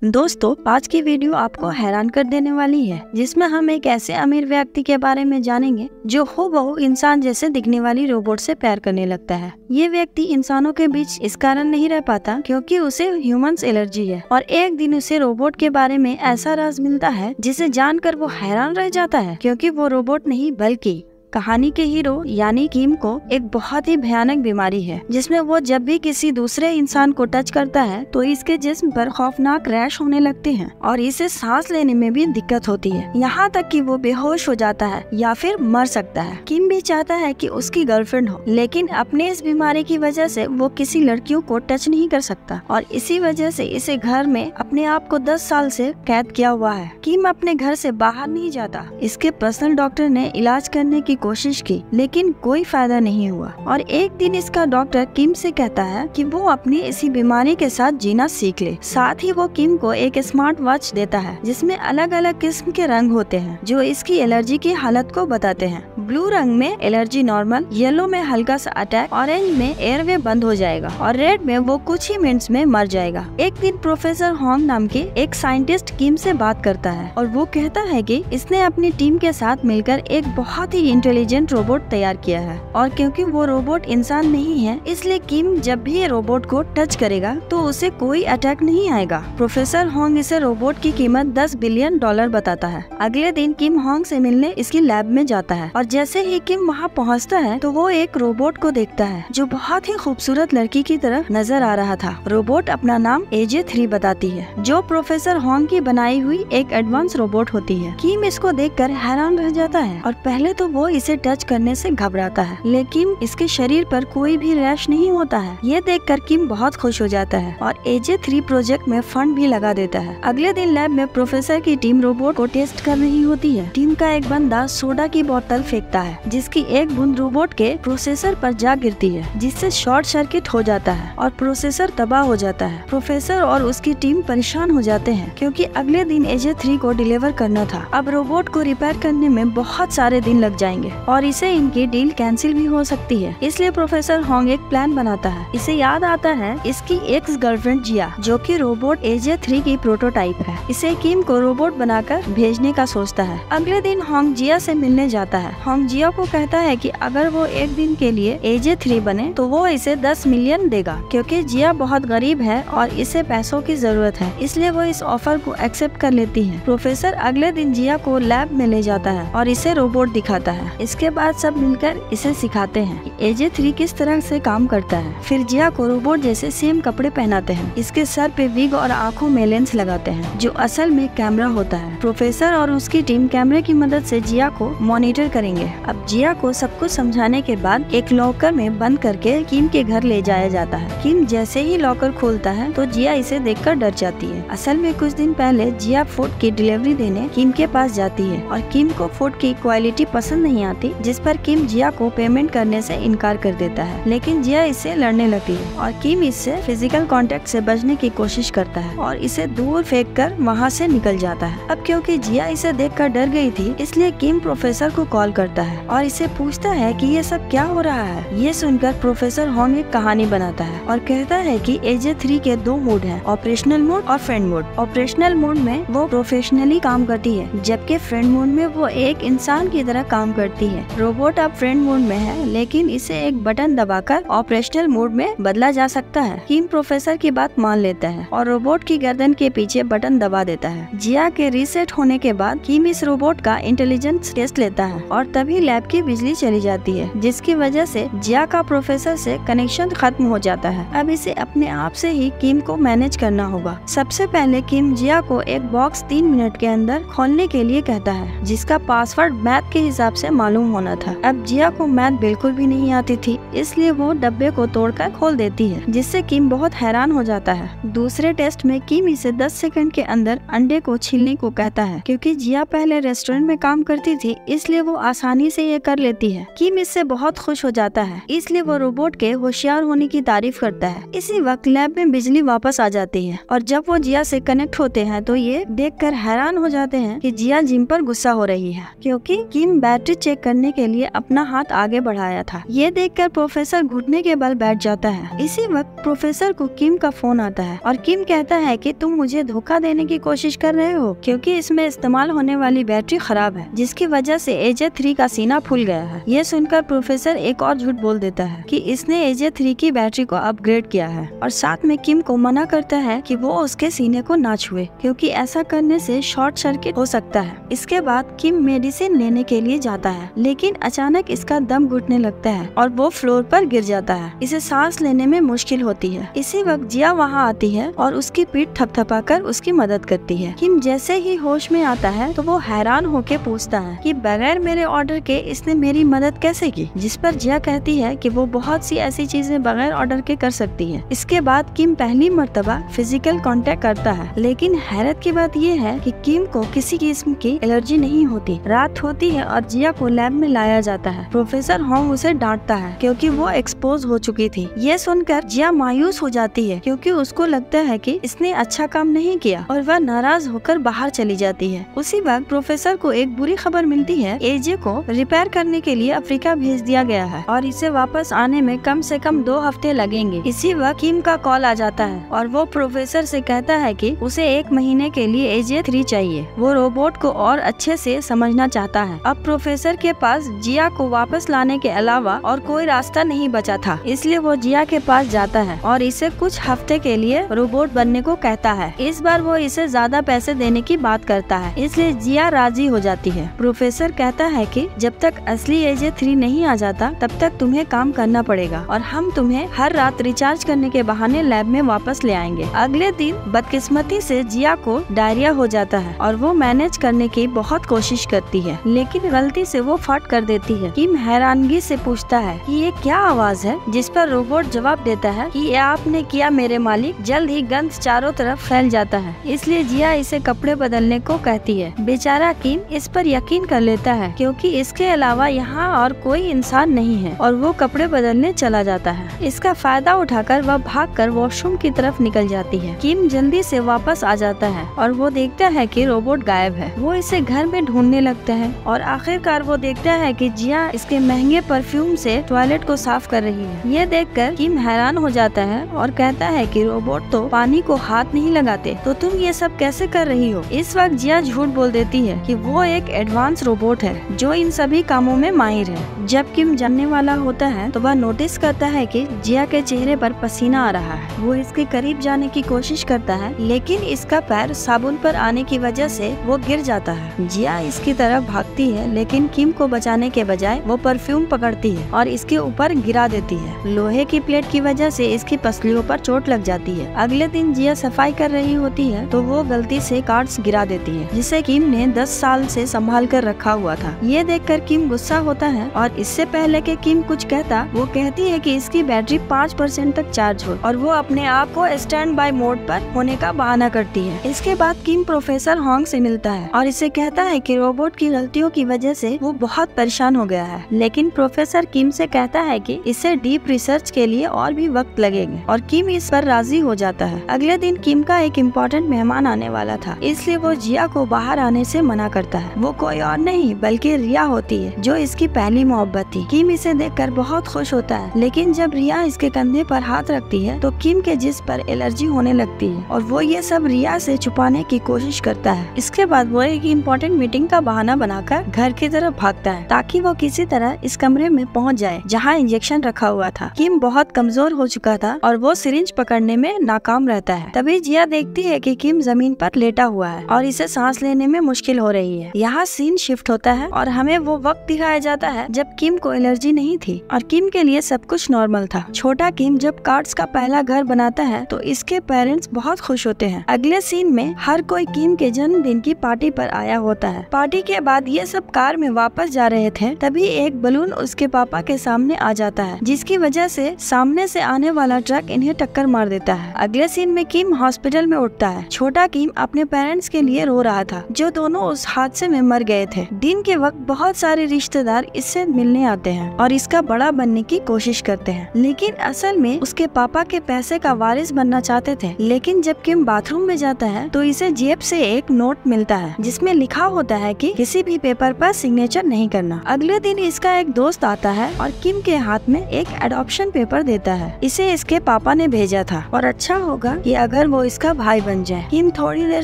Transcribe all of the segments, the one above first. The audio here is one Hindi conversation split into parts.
दोस्तों, आज की वीडियो आपको हैरान कर देने वाली है, जिसमें हम एक ऐसे अमीर व्यक्ति के बारे में जानेंगे जो हूबहू इंसान जैसे दिखने वाली रोबोट से प्यार करने लगता है। ये व्यक्ति इंसानों के बीच इस कारण नहीं रह पाता क्योंकि उसे ह्यूमंस एलर्जी है और एक दिन उसे रोबोट के बारे में ऐसा राज मिलता है जिसे जानकर वो हैरान रह जाता है, क्योंकि वो रोबोट नहीं बल्कि कहानी के हीरो यानी किम को एक बहुत ही भयानक बीमारी है, जिसमें वो जब भी किसी दूसरे इंसान को टच करता है तो इसके जिस्म पर खौफनाक रैश होने लगते हैं और इसे सांस लेने में भी दिक्कत होती है, यहाँ तक कि वो बेहोश हो जाता है या फिर मर सकता है। किम भी चाहता है कि उसकी गर्लफ्रेंड हो, लेकिन अपने इस बीमारी की वजह से वो किसी लड़कियों को टच नहीं कर सकता और इसी वजह से इसे घर में अपने आप को 10 साल से कैद किया हुआ है। किम अपने घर से बाहर नहीं जाता। इसके पर्सनल डॉक्टर ने इलाज करने की कोशिश की, लेकिन कोई फायदा नहीं हुआ और एक दिन इसका डॉक्टर किम से कहता है कि वो अपनी इसी बीमारी के साथ जीना सीख ले। साथ ही वो किम को एक स्मार्ट वॉच देता है जिसमें अलग अलग किस्म के रंग होते हैं जो इसकी एलर्जी की हालत को बताते हैं। ब्लू रंग में एलर्जी नॉर्मल, येलो में हल्का सा अटैक, ऑरेंज में एयरवे बंद हो जाएगा और रेड में वो कुछ ही मिनट्स में मर जाएगा। एक दिन प्रोफेसर होंग नाम के एक साइंटिस्ट किम से बात करता है और वो कहता है कि इसने अपनी टीम के साथ मिलकर एक बहुत ही इंटेलिजेंट रोबोट तैयार किया है और क्योंकि वो रोबोट इंसान नहीं है, इसलिए किम जब भी ये रोबोट को टच करेगा तो उसे कोई अटैक नहीं आएगा। प्रोफेसर होंग इसे रोबोट की कीमत $10 बिलियन बताता है। अगले दिन किम होंग से मिलने इसकी लैब में जाता है और जैसे ही किम वहाँ पहुँचता है तो वो एक रोबोट को देखता है जो बहुत ही खूबसूरत लड़की की तरह नजर आ रहा था। रोबोट अपना नाम AJ3 बताती है, जो प्रोफेसर होंग की बनाई हुई एक एडवांस रोबोट होती है। किम इसको देखकर हैरान रह जाता है और पहले तो वो इसे टच करने से घबराता है, लेकिन इसके शरीर पर कोई भी रैश नहीं होता है। ये देखकर किम बहुत खुश हो जाता है और AJ3 प्रोजेक्ट में फंड भी लगा देता है। अगले दिन लैब में प्रोफेसर की टीम रोबोट को टेस्ट कर रही होती है। टीम का एक बंदा सोडा की बोतल फेंकता है, जिसकी एक बूंद रोबोट के प्रोसेसर पर जा गिरती है, जिससे शॉर्ट सर्किट हो जाता है और प्रोसेसर तबाह हो जाता है। प्रोफेसर और उसकी टीम परेशान हो जाते हैं क्योंकि अगले दिन AJ3 को डिलीवर करना था। अब रोबोट को रिपेयर करने में बहुत सारे दिन लग जाएंगे और इसे इनकी डील कैंसिल भी हो सकती है। इसलिए प्रोफेसर होंग एक प्लान बनाता है। इसे याद आता है इसकी एक्स गर्लफ्रेंड जिया, जो कि रोबोट AJ3 की प्रोटोटाइप है। इसे किम को रोबोट बनाकर भेजने का सोचता है। अगले दिन होंग जिया से मिलने जाता है। होंग जिया को कहता है कि अगर वो एक दिन के लिए AJ3 बने तो वो इसे 10 मिलियन देगा, क्योंकि जिया बहुत गरीब है और इसे पैसों की जरूरत है। इसलिए वो इस ऑफर को एक्सेप्ट कर लेती है। प्रोफेसर अगले दिन जिया को लैब में ले जाता है और इसे रोबोट दिखाता है। इसके बाद सब मिलकर इसे सिखाते हैं कि AJ3 किस तरह से काम करता है। फिर जिया को रोबोट जैसे सेम कपड़े पहनाते हैं। इसके सर पे विग और आँखों में लेंस लगाते हैं, जो असल में कैमरा होता है। प्रोफेसर और उसकी टीम कैमरे की मदद से जिया को मॉनिटर करेंगे। अब जिया को सब कुछ समझाने के बाद एक लॉकर में बंद करके किम के घर ले जाया जाता है। किम जैसे ही लॉकर खोलता है तो जिया इसे देखकर डर जाती है। असल में कुछ दिन पहले जिया फूड की डिलीवरी देने किम के पास जाती है और किम को फूड की क्वालिटी पसंद नहीं आती, जिस पर किम जिया को पेमेंट करने से इनकार कर देता है। लेकिन जिया इससे लड़ने लगती है और किम इससे फिजिकल कांटेक्ट से बचने की कोशिश करता है और इसे दूर फेंककर वहाँ से निकल जाता है। अब क्योंकि जिया इसे देखकर डर गई थी, इसलिए किम प्रोफेसर को कॉल करता है और इसे पूछता है कि ये सब क्या हो रहा है। ये सुनकर प्रोफेसर होंग एक कहानी बनाता है और कहता है कि AJ3 के 2 मोड हैं, ऑपरेशनल मोड और फ्रेंड मोड। ऑपरेशनल मोड में वो प्रोफेशनली काम करती है, जबकि फ्रेंड मोड में वो एक इंसान की तरह काम करती है। रोबोट अब फ्रेंड मोड में है, लेकिन इसे एक बटन दबाकर ऑपरेशनल मोड में बदला जा सकता है। किम प्रोफेसर की बात मान लेता है और रोबोट की गर्दन के पीछे बटन दबा देता है। जिया के रीसेट होने के बाद किम इस रोबोट का इंटेलिजेंस टेस्ट लेता है और तभी लैब की बिजली चली जाती है, जिसकी वजह से जिया का प्रोफेसर से कनेक्शन खत्म हो जाता है। अब इसे अपने आप से ही किम को मैनेज करना होगा। सबसे पहले किम जिया को एक बॉक्स 3 मिनट के अंदर खोलने के लिए कहता है, जिसका पासवर्ड मैथ के हिसाब से मालूम होना था। अब जिया को मैथ बिल्कुल भी नहीं आती थी, इसलिए वो डब्बे को तोड़कर खोल देती है, जिससे किम बहुत हैरान हो जाता है। दूसरे टेस्ट में किम इसे 10 सेकंड के अंदर अंडे को छीलने को कहता है। क्योंकि जिया पहले रेस्टोरेंट में काम करती थी, इसलिए वो आसानी से ये कर लेती है। किम इससे बहुत खुश हो जाता है, इसलिए वो रोबोट के होशियार होने की तारीफ करता है। इसी वक्त लैब में बिजली वापस आ जाती है और जब वो जिया से कनेक्ट होते हैं तो ये देखकर हैरान हो जाते हैं कि जिया जिम पर गुस्सा हो रही है, क्योंकि किम बैटरी चेक चेक करने के लिए अपना हाथ आगे बढ़ाया था। ये देखकर प्रोफेसर घुटने के बल बैठ जाता है। इसी वक्त प्रोफेसर को किम का फोन आता है और किम कहता है कि तुम मुझे धोखा देने की कोशिश कर रहे हो क्योंकि इसमें इस्तेमाल होने वाली बैटरी खराब है, जिसकी वजह से AJ-3 का सीना फूल गया है। ये सुनकर प्रोफेसर एक और झूठ बोल देता है कि इसने AJ-3 की बैटरी को अपग्रेड किया है और साथ में किम को मना करता है कि वो उसके सीने को ना छुए क्योंकि ऐसा करने से शॉर्ट सर्किट हो सकता है। इसके बाद किम मेडिसिन लेने के लिए जाता है, लेकिन अचानक इसका दम घुटने लगता है और वो फ्लोर पर गिर जाता है। इसे सांस लेने में मुश्किल होती है। इसी वक्त जिया वहाँ आती है और उसकी पीठ थपथपाकर उसकी मदद करती है। किम जैसे ही होश में आता है तो वो हैरान होकर पूछता है कि बगैर मेरे ऑर्डर के इसने मेरी मदद कैसे की, जिस पर जिया कहती है कि वो बहुत सी ऐसी चीजें बगैर ऑर्डर के कर सकती है। इसके बाद किम पहली मर्तबा फिजिकल कांटेक्ट करता है, लेकिन हैरत की बात ये है कि किम को किसी किस्म की एलर्जी नहीं होती। रात होती है और जिया को लैब में लाया जाता है। प्रोफेसर होंग उसे डांटता है क्योंकि वो एक्सपोज हो चुकी थी। ये सुनकर जिया मायूस हो जाती है क्योंकि उसको लगता है कि इसने अच्छा काम नहीं किया और वह नाराज होकर बाहर चली जाती है। उसी वक्त प्रोफेसर को एक बुरी खबर मिलती है। AJ को रिपेयर करने के लिए अफ्रीका भेज दिया गया है और इसे वापस आने में कम से कम 2 हफ्ते लगेंगे। इसी वक्त किम का कॉल आ जाता है और वो प्रोफेसर से कहता है कि उसे 1 महीने के लिए AJ-3 चाहिए। वो रोबोट को और अच्छे से समझना चाहता है। अब प्रोफेसर के पास जिया को वापस लाने के अलावा और कोई रास्ता नहीं बचा था, इसलिए वो जिया के पास जाता है और इसे कुछ हफ्ते के लिए रोबोट बनने को कहता है। इस बार वो इसे ज्यादा पैसे देने की बात करता है, इसलिए जिया राजी हो जाती है। प्रोफेसर कहता है कि जब तक असली AJ-3 नहीं आ जाता तब तक तुम्हें काम करना पड़ेगा और हम तुम्हें हर रात रिचार्ज करने के बहाने लैब में वापस ले आएंगे। अगले दिन बदकिस्मती से जिया को डायरिया हो जाता है और वो मैनेज करने की बहुत कोशिश करती है, लेकिन गलती से वो फट कर देती है। किम हैरानगी से पूछता है कि ये क्या आवाज है, जिस पर रोबोट जवाब देता है कि ये आपने किया मेरे मालिक। जल्द ही गंध चारों तरफ फैल जाता है, इसलिए जिया इसे कपड़े बदलने को कहती है। बेचारा किम इस पर यकीन कर लेता है क्योंकि इसके अलावा यहाँ और कोई इंसान नहीं है और वो कपड़े बदलने चला जाता है। इसका फायदा उठाकर वह भागकर वॉशरूम की तरफ निकल जाती है। किम जल्दी से वापस आ जाता है और वो देखता है कि रोबोट गायब है। वो इसे घर में ढूंढने लगता है और आखिरकार वो देखता है कि जिया इसके महंगे परफ्यूम से टॉयलेट को साफ कर रही है। ये देखकर किम हैरान हो जाता है और कहता है कि रोबोट तो पानी को हाथ नहीं लगाते, तो तुम ये सब कैसे कर रही हो। इस वक्त जिया झूठ बोल देती है कि वो एक एडवांस रोबोट है जो इन सभी कामों में माहिर है। जब किम जानने वाला होता है तो वह नोटिस करता है कि जिया के चेहरे पर पसीना आ रहा है। वो इसके करीब जाने की कोशिश करता है, लेकिन इसका पैर साबुन पर आने की वजह से वो गिर जाता है। जिया इसकी तरफ भागती है, लेकिन किम को बचाने के बजाय वो परफ्यूम पकड़ती है और इसके ऊपर गिरा देती है। लोहे की प्लेट की वजह से इसकी पसलियों पर चोट लग जाती है। अगले दिन जिया सफाई कर रही होती है तो वो गलती से कार्ड्स गिरा देती है, जिसे किम ने 10 साल से संभाल कर रखा हुआ था। ये देखकर किम गुस्सा होता है और इससे पहले कि किम कुछ कहता, वो कहती है कि इसकी बैटरी 5% तक चार्ज हो और वो अपने आप को स्टैंड बाय मोड पर होने का बहाना करती है। इसके बाद किम प्रोफेसर होंग से मिलता है और इसे कहता है कि रोबोट की गलतियों की वजह से वो बहुत परेशान हो गया है, लेकिन प्रोफेसर किम से कहता है कि इसे डीप रिसर्च के लिए और भी वक्त लगेगा और किम इस पर राजी हो जाता है। अगले दिन किम का एक इम्पोर्टेंट मेहमान आने वाला था, इसलिए वो जिया को बाहर आने से मना करता है। वो कोई और नहीं बल्कि रिया होती है, जो इसकी पहली मोहब्बत थी। किम इसे देखकर बहुत खुश होता है, लेकिन जब रिया इसके कंधे पर हाथ रखती है तो किम के जिस्म पर एलर्जी होने लगती है और वो ये सब रिया से छुपाने की कोशिश करता है। इसके बाद वो एक इम्पोर्टेंट मीटिंग का बहाना बनाकर घर की तरफ भागता है ताकि वो किसी तरह इस कमरे में पहुंच जाए जहां इंजेक्शन रखा हुआ था। किम बहुत कमजोर हो चुका था और वो सिरिंज पकड़ने में नाकाम रहता है। तभी जिया देखती है कि किम जमीन पर लेटा हुआ है और इसे सांस लेने में मुश्किल हो रही है। यहाँ सीन शिफ्ट होता है और हमें वो वक्त दिखाया जाता है जब किम को एलर्जी नहीं थी और किम के लिए सब कुछ नॉर्मल था। छोटा किम जब कार्ड्स का पहला घर बनाता है तो इसके पेरेंट्स बहुत खुश होते हैं। अगले सीन में हर कोई किम के जन्मदिन की पार्टी पर आया होता है। पार्टी के बाद ये सब कार में वापस जा रहे थे, तभी एक बलून उसके पापा के सामने आ जाता है, जिसकी वजह से सामने से आने वाला ट्रक इन्हें टक्कर मार देता है। अगले सीन में किम हॉस्पिटल में उठता है। छोटा किम अपने पेरेंट्स के लिए रो रहा था, जो दोनों उस हादसे में मर गए थे। दिन के वक्त बहुत सारे रिश्तेदार इससे मिलने आते हैं और इसका बड़ा बनने की कोशिश करते हैं, लेकिन असल में उसके पापा के पैसे का वारिस बनना चाहते थे। लेकिन जब किम बाथरूम में जाता है तो इसे जेब से एक नोट मिलता है जिसमें लिखा होता है कि किसी भी पेपर पर सिग्नेचर नहीं करना। अगले दिन इसका एक दोस्त आता है और किम के हाथ में एक एडॉप्शन पेपर देता है। इसे इसके पापा ने भेजा था और अच्छा होगा कि अगर वो इसका भाई बन जाए। किम थोड़ी देर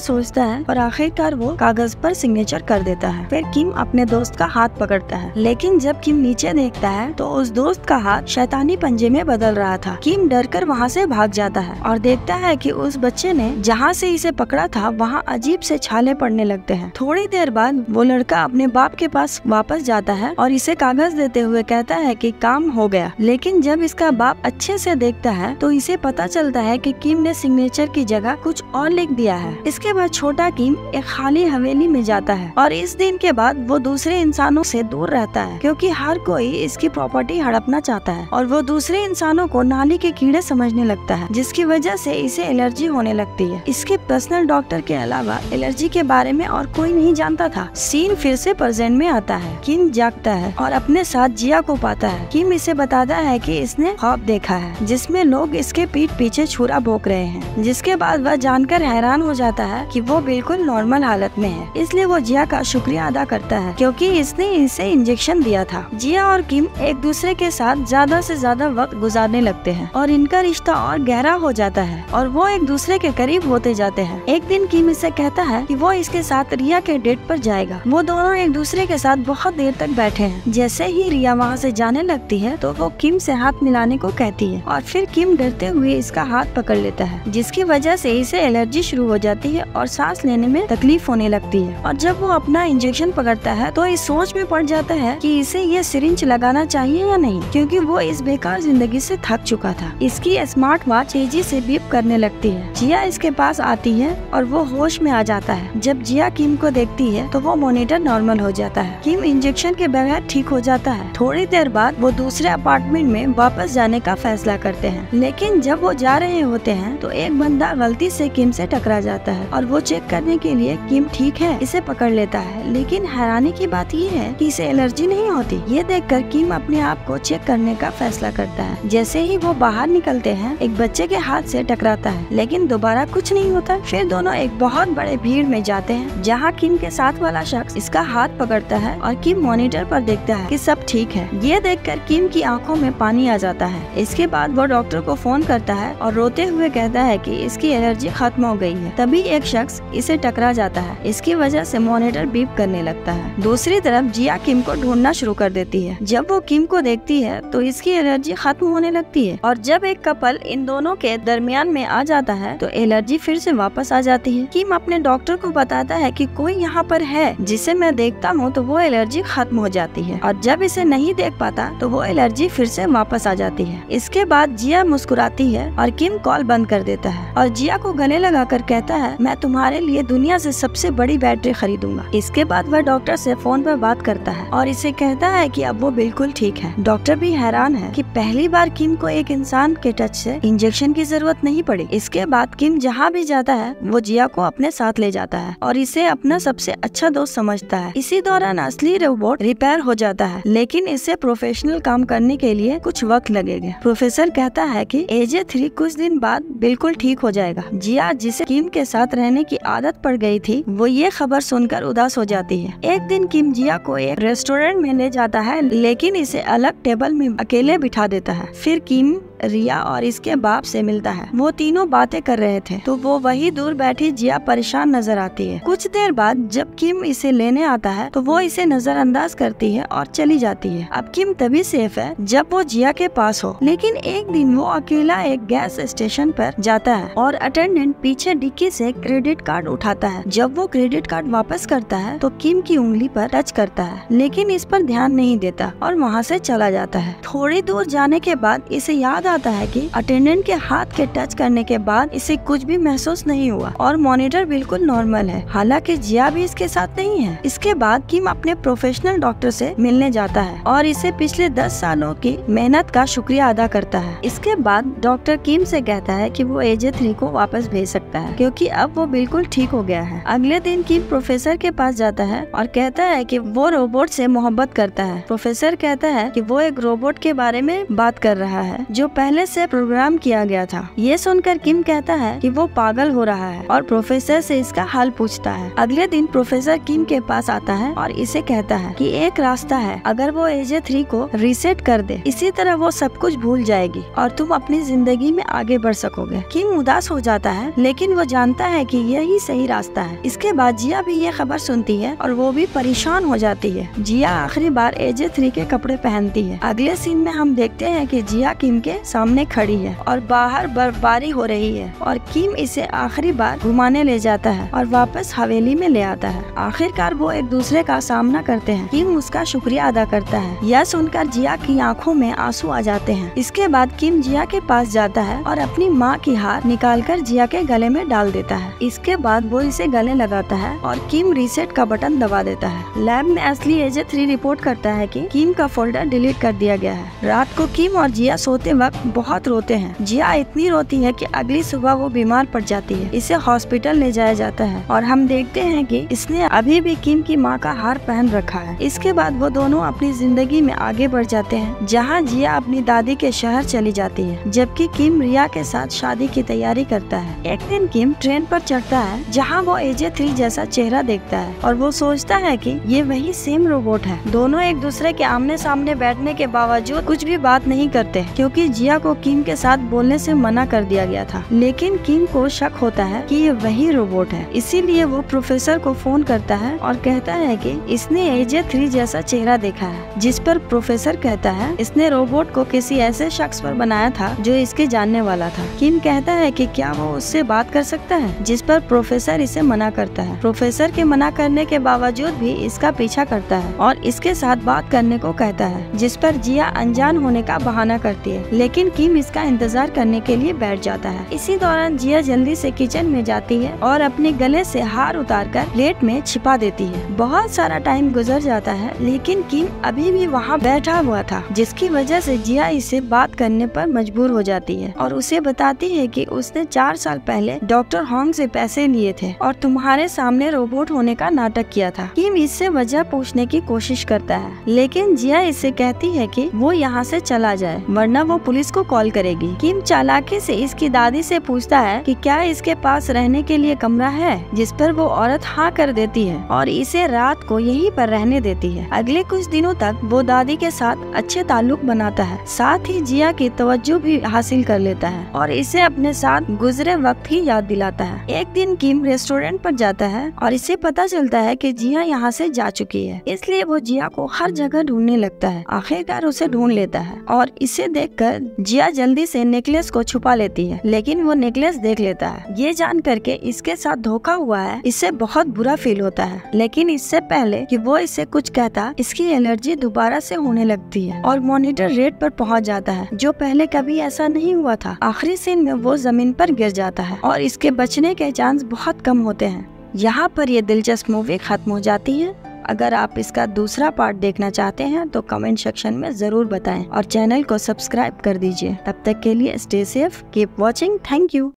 सोचता है और आखिरकार वो कागज पर सिग्नेचर कर देता है। फिर किम अपने दोस्त का हाथ पकड़ता है, लेकिन जब किम नीचे देखता है तो उस दोस्त का हाथ शैतानी पंजे में बदल रहा था। किम डरकर वहाँ से भाग जाता है और देखता है कि उस बच्चे ने जहाँ से इसे पकड़ा था वहाँ अजीब से छाले पड़ने लगते हैं। थोड़ी देर बाद वो लड़का अपने बाप के पास वापस जाता है और इसे कागज देते हुए कहता है कि काम हो गया। लेकिन जब इसका बाप अच्छे से देखता है तो इसे पता चलता है कि किम ने सिग्नेचर की जगह कुछ और लिख दिया है। इसके बाद छोटा किम एक खाली हवेली में जाता है और इस दिन के बाद वो दूसरे इंसानों से दूर रहता है, क्योंकि हर कोई इसकी प्रॉपर्टी हड़पना चाहता है और वो दूसरे इंसानों को नाली के कीड़े समझने लगता है, जिसकी वजह से इसे एलर्जी होने लगती है। इसके पर्सनल डॉक्टर के अलावा एलर्जी के बारे में और कोई नहीं जानता था। सीन फिर से प्रेजेंट में आता है। किम जागता है और अपने साथ जिया को पाता है। किम इसे बताता है कि इसने ख्वाब देखा है जिसमें लोग इसके पीठ पीछे छुरा भोंक रहे हैं, जिसके बाद वह जानकर हैरान हो जाता है कि वो बिल्कुल नॉर्मल हालत में है। इसलिए वो जिया का शुक्रिया अदा करता है क्योंकि इसने इसे इंजेक्शन दिया था। जिया और किम एक दूसरे के साथ ज्यादा से ज्यादा वक्त गुजारने लगते हैं और इनका रिश्ता और गहरा हो जाता है और वो एक दूसरे के करीब होते जाते हैं। एक दिन किम इसे कहता है कि वो इसके साथ रिया के डेट पर जाएगा। वो दोनों एक दूसरे के साथ बहुत देर तक बैठे हैं। जैसे ही रिया वहाँ से जाने लगती है तो वो किम से हाथ मिलाने को कहती है और फिर किम डरते हुए इसका हाथ पकड़ लेता है, जिसकी वजह से इसे एलर्जी शुरू हो जाती है और सांस लेने में तकलीफ होने लगती है। और जब वो अपना इंजेक्शन पकड़ता है तो इस सोच में पड़ जाता है कि इसे ये सिरिंज लगाना चाहिए या नहीं, क्योंकि वो इस बेकार जिंदगी से थक चुका था। इसकी स्मार्ट वॉच तेजी से बीप करने लगती है। जिया इसके पास आती है और वो होश में आ जाता है। जब जिया किम को देखती है तो वो मॉनिटर नॉर्मल हो जाता है। किम इंजेक्शन के बगैर ठीक हो जाता है। थोड़ी देर बाद वो दूसरे अपार्टमेंट में वापस जाने का फैसला करते हैं, लेकिन जब वो जा रहे होते हैं तो एक बंदा गलती से किम से टकरा जाता है और वो चेक करने के लिए किम ठीक है इसे पकड़ लेता है। लेकिन हैरानी की बात ये है कि इसे एलर्जी नहीं होती। ये देखकर किम अपने आप को चेक करने का फैसला करता है। जैसे ही वो बाहर निकलते हैं एक बच्चे के हाथ से टकराता है, लेकिन दोबारा कुछ नहीं होता। फिर दोनों एक बहुत बड़े भीड़ में जाते हैं जहाँ किम के साथ वाला शख्स इसका हाथ पकड़ता है और किम मॉनिटर पर देखता है कि सब ठीक है। ये देखकर किम की आंखों में पानी आ जाता है। इसके बाद वो डॉक्टर को फोन करता है और रोते हुए कहता है कि इसकी एलर्जी खत्म हो गई है। तभी एक शख्स इसे टकरा जाता है। इसकी वजह से मॉनिटर बीप करने लगता है। दूसरी तरफ जिया किम को ढूंढना शुरू कर देती है। जब वो किम को देखती है तो इसकी एलर्जी खत्म होने लगती है और जब एक कपल इन दोनों के दरमियान में आ जाता है तो एलर्जी फिर से वापस आ जाती है। किम अपने डॉक्टर को बताता है कि कोई यहाँ पर है जिसे मैं देखता हूँ तो वो एलर्जी खत्म हो जाती है, और जब इसे नहीं देख पाता तो वो एलर्जी फिर से वापस आ जाती है। इसके बाद जिया मुस्कुराती है और किम कॉल बंद कर देता है और जिया को गले लगाकर कहता है मैं तुम्हारे लिए दुनिया से सबसे बड़ी बैटरी खरीदूंगा। इसके बाद वह डॉक्टर से फोन पर बात करता है और इसे कहता है कि अब वो बिल्कुल ठीक है। डॉक्टर भी हैरान है कि पहली बार किम को एक इंसान के टच से इंजेक्शन की जरूरत नहीं पड़ी। इसके बाद किम जहाँ भी जाता है वो जिया को अपने साथ ले जाता है और इसे अपना सबसे अच्छा दोस्त समझता है। इसी दौरान असली रोबोट रिपेयर हो जाता है, लेकिन इसे प्रोफेशनल काम करने के लिए कुछ वक्त लगेगा। प्रोफेसर कहता है कि AJ3 कुछ दिन बाद बिल्कुल ठीक हो जाएगा। जिया जिसे किम के साथ रहने की आदत पड़ गई थी वो ये खबर सुनकर उदास हो जाती है। एक दिन किम जिया को एक रेस्टोरेंट में ले जाता है, लेकिन इसे अलग टेबल में अकेले बिठा देता है। फिर किम रिया और इसके बाप से मिलता है। वो तीनों बातें कर रहे थे तो वो वही दूर बैठी जिया परेशान नजर आती है। कुछ देर बाद जब किम इसे लेने आता है तो वो इसे नजरअंदाज करती है और चली जाती है। अब किम तभी सेफ है जब वो जिया के पास हो, लेकिन एक दिन वो अकेला एक गैस स्टेशन पर जाता है और अटेंडेंट पीछे डिक्की से क्रेडिट कार्ड उठाता है। जब वो क्रेडिट कार्ड वापस करता है तो किम की उंगली पर टच करता है, लेकिन इस पर ध्यान नहीं देता और वहाँ से चला जाता है। थोड़ी दूर जाने के बाद इसे याद आता है कि अटेंडेंट के हाथ के टच करने के बाद इसे कुछ भी महसूस नहीं हुआ और मॉनिटर बिल्कुल नॉर्मल है। हालांकि जिया भी इसके साथ नहीं है। इसके बाद किम अपने प्रोफेशनल डॉक्टर से मिलने जाता है और इसे पिछले 10 सालों की मेहनत का शुक्रिया अदा करता है। इसके बाद डॉक्टर किम से कहता है कि वो AJ3 को वापस भेज सकता है क्योंकि अब वो बिल्कुल ठीक हो गया है। अगले दिन किम प्रोफेसर के पास जाता है और कहता है कि वो रोबोट से मोहब्बत करता है। प्रोफेसर कहता है कि वो एक रोबोट के बारे में बात कर रहा है जो पहले से प्रोग्राम किया गया था। ये सुनकर किम कहता है कि वो पागल हो रहा है और प्रोफेसर से इसका हल पूछता है। अगले दिन प्रोफेसर किम के पास आता है और इसे कहता है कि एक रास्ता है, अगर वो AJ3 को रीसेट कर दे, इसी तरह वो सब कुछ भूल जाएगी और तुम अपनी जिंदगी में आगे बढ़ सकोगे। किम उदास हो जाता है, लेकिन वो जानता है कि यही सही रास्ता है। इसके बाद जिया भी ये खबर सुनती है और वो भी परेशान हो जाती है। जिया आखिरी बार AJ3 के कपड़े पहनती है। अगले सीन में हम देखते हैं कि जिया किम के सामने खड़ी है और बाहर बर्फबारी हो रही है और किम इसे आखिरी बार घुमाने ले जाता है और वापस हवेली में ले आता है। आखिरकार वो एक दूसरे का सामना करते हैं। किम उसका शुक्रिया अदा करता है। यह सुनकर जिया की आंखों में आंसू आ जाते हैं। इसके बाद किम जिया के पास जाता है और अपनी माँ की हार निकालकर जिया के गले में डाल देता है। इसके बाद वो इसे गले लगाता है और किम रीसेट का बटन दबा देता है। लैब में असली AJ3 रिपोर्ट करता है कि किम का फोल्डर डिलीट कर दिया गया है। रात को किम और जिया सोते वक्त बहुत रोते हैं। जिया इतनी रोती है कि अगली सुबह वो बीमार पड़ जाती है। इसे हॉस्पिटल ले जाया जाता है और हम देखते हैं कि इसने अभी भी किम की माँ का हार पहन रखा है। इसके बाद वो दोनों अपनी जिंदगी में आगे बढ़ जाते हैं, जहाँ जिया अपनी दादी के शहर चली जाती है, जबकि किम रिया के साथ शादी की तैयारी करता है। एक दिन किम ट्रेन पर चढ़ता है, जहाँ वो AJ3 जैसा चेहरा देखता है और वो सोचता है कि ये वही सेम रोबोट है। दोनों एक दूसरे के आमने सामने बैठने के बावजूद कुछ भी बात नहीं करते, क्योंकि जिया को किम के साथ बोलने से मना कर दिया गया था। लेकिन किम को शक होता है कि ये वही रोबोट है, इसीलिए वो प्रोफेसर को फोन करता है और कहता है कि इसने AJ3 जैसा चेहरा देखा है, जिस पर प्रोफेसर कहता है इसने रोबोट को किसी ऐसे शख्स पर बनाया था जो इसके जानने वाला था। किम कहता है कि क्या वो उससे बात कर सकता है, जिस पर प्रोफेसर इसे मना करता है। प्रोफेसर के मना करने के बावजूद भी इसका पीछा करता है और इसके साथ बात करने को कहता है, जिस पर जिया अनजान होने का बहाना करती है। लेकिन किम इसका इंतजार करने के लिए बैठ जाता है। इसी दौरान जिया जल्दी से किचन में जाती है और अपने गले से हार उतारकर प्लेट में छिपा देती है। बहुत सारा टाइम गुजर जाता है, लेकिन किम अभी भी वहाँ बैठा हुआ था, जिसकी वजह से जिया इसे बात करने पर मजबूर हो जाती है और उसे बताती है कि उसने 4 साल पहले डॉक्टर होंग से पैसे लिए थे और तुम्हारे सामने रोबोट होने का नाटक किया था। किम इससे वजह पूछने की कोशिश करता है, लेकिन जिया इसे कहती है कि वो यहाँ से चला जाए, वरना वो पुलिस को कॉल करेगी। किम चालाकी से इसकी दादी से पूछता है कि क्या इसके पास रहने के लिए कमरा है, जिस पर वो औरत हाँ कर देती है और इसे रात को यहीं पर रहने देती है। अगले कुछ दिनों तक वो दादी के साथ अच्छे ताल्लुक बनाता है, साथ ही जिया की तवज्जो भी हासिल कर लेता है और इसे अपने साथ गुजरे वक्त ही याद दिलाता है। एक दिन किम रेस्टोरेंट पर जाता है और इसे पता चलता है कि जिया यहाँ से जा चुकी है, इसलिए वो जिया को हर जगह ढूंढने लगता है। आखिरकार उसे ढूंढ लेता है और इसे देखकर जिया जल्दी से नेकलेस को छुपा लेती है, लेकिन वो नेकलेस देख लेता है। ये जान करके इसके साथ धोखा हुआ है, इससे बहुत बुरा फील होता है। लेकिन इससे पहले कि वो इसे कुछ कहता, इसकी एलर्जी दोबारा से होने लगती है और मॉनिटर रेट पर पहुंच जाता है, जो पहले कभी ऐसा नहीं हुआ था। आखिरी सीन में वो जमीन पर गिर जाता है और इसके बचने के चांस बहुत कम होते हैं। यहाँ पर ये दिलचस्प मूवी खत्म हो जाती है। अगर आप इसका दूसरा पार्ट देखना चाहते हैं तो कमेंट सेक्शन में जरूर बताएं और चैनल को सब्सक्राइब कर दीजिए। तब तक के लिए stay safe, keep watching, thank you.